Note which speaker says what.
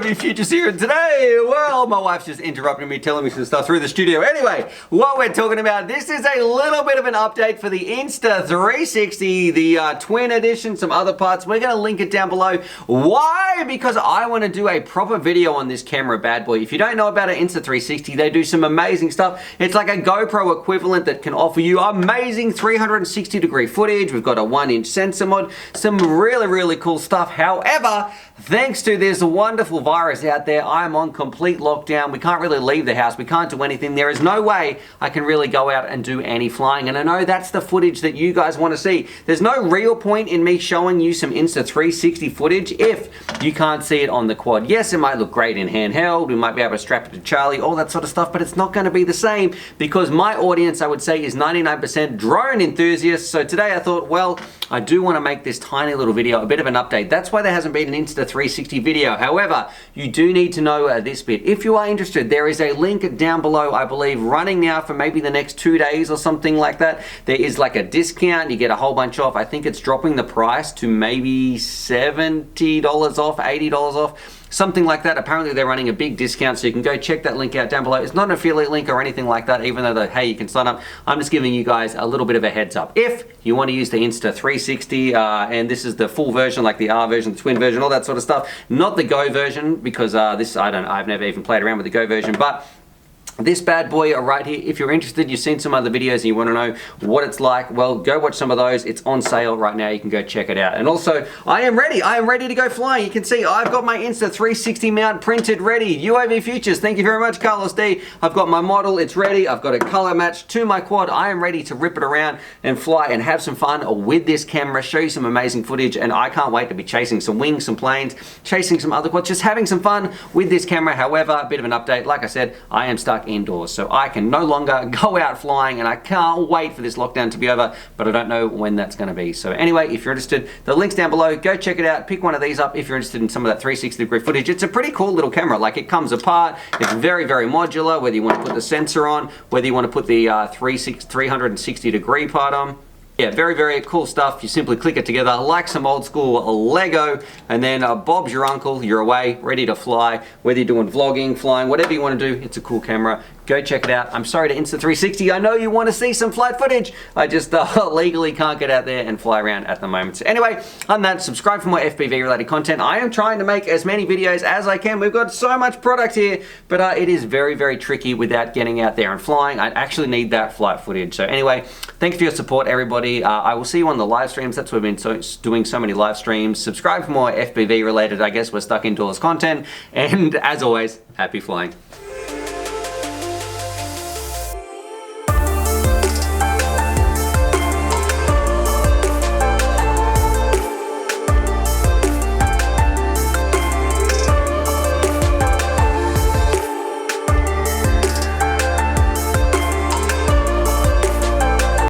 Speaker 1: UAVfutures here, and today, well, my wife's just interrupting me, telling me some stuff through the studio. Anyway, what we're talking about, this is a little bit of an update for the Insta360, the twin edition, some other parts. We're going to link it down below. Why? Because I want to do a proper video on this camera bad boy. If you don't know about an Insta360, they do some amazing stuff. It's like a GoPro equivalent that can offer you amazing 360-degree footage. We've got a 1-inch sensor mod, some really cool stuff. However, thanks to this wonderful virus out there, I'm on complete lockdown. We can't really leave the house. We can't do anything. There is no way I can really go out and do any flying. And I know that's the footage that you guys want to see. There's no real point in me showing you some Insta360 footage if you can't see it on the quad. Yes, it might look great in handheld. We might be able to strap it to Charlie, all that sort of stuff, but it's not going to be the same because my audience, I would say, is 99% drone enthusiasts. So today I thought, well, I do want to make this tiny little video, a bit of an update. That's why there hasn't been an Insta360 video. However, you do need to know this bit. If you are interested, there is a link down below, I believe, running now for maybe the next 2 days or something like that. There is like a discount. You get a whole bunch off. I think it's dropping the price to maybe $70 off, $80 off. Something like that. Apparently they're running a big discount, so you can go check that link out down below. It's not an affiliate link or anything like that, even though, hey, you can sign up. I'm just giving you guys a little bit of a heads up. If you want to use the Insta360, and this is the full version, like the R version, the twin version, all that sort of stuff, not the Go version, because I've never even played around with the Go version, but this bad boy right here, if you're interested, you've seen some other videos and you want to know what it's like, well, go watch some of those. It's on sale right now. You can go check it out. And also, I am ready to go flying. You can see I've got my Insta360 mount printed ready. UAVfutures, thank you very much, Carlos D. I've got my model, it's ready. I've got it color matched to my quad. I am ready to rip it around and fly and have some fun with this camera, show you some amazing footage, and I can't wait to be chasing some wings, some planes, chasing some other quads, just having some fun with this camera. However, a bit of an update, like I said, I am stuck indoors, so I can no longer go out flying, and I can't wait for this lockdown to be over, but I don't know when that's going to be. So anyway, if you're interested, the link's down below. Go check it out. Pick one of these up if you're interested in some of that 360-degree footage. It's a pretty cool little camera. Like, it comes apart. It's very modular, whether you want to put the sensor on, whether you want to put the 360-degree part on. Yeah, very cool stuff. You simply click it together like some old school Lego, and then Bob's your uncle. You're away, ready to fly. Whether you're doing vlogging, flying, whatever you want to do, it's a cool camera. Go check it out. I'm sorry to Insta360. I know you want to see some flight footage. I just legally can't get out there and fly around at the moment. So anyway, on that, subscribe for more FPV related content. I am trying to make as many videos as I can. We've got so much product here, but it is very tricky without getting out there and flying. I actually need that flight footage. So anyway, thanks for your support, everybody. I will see you on the live streams. That's why we've been doing so many live streams. Subscribe for more FPV related, I guess we're stuck indoors content. And as always, happy flying.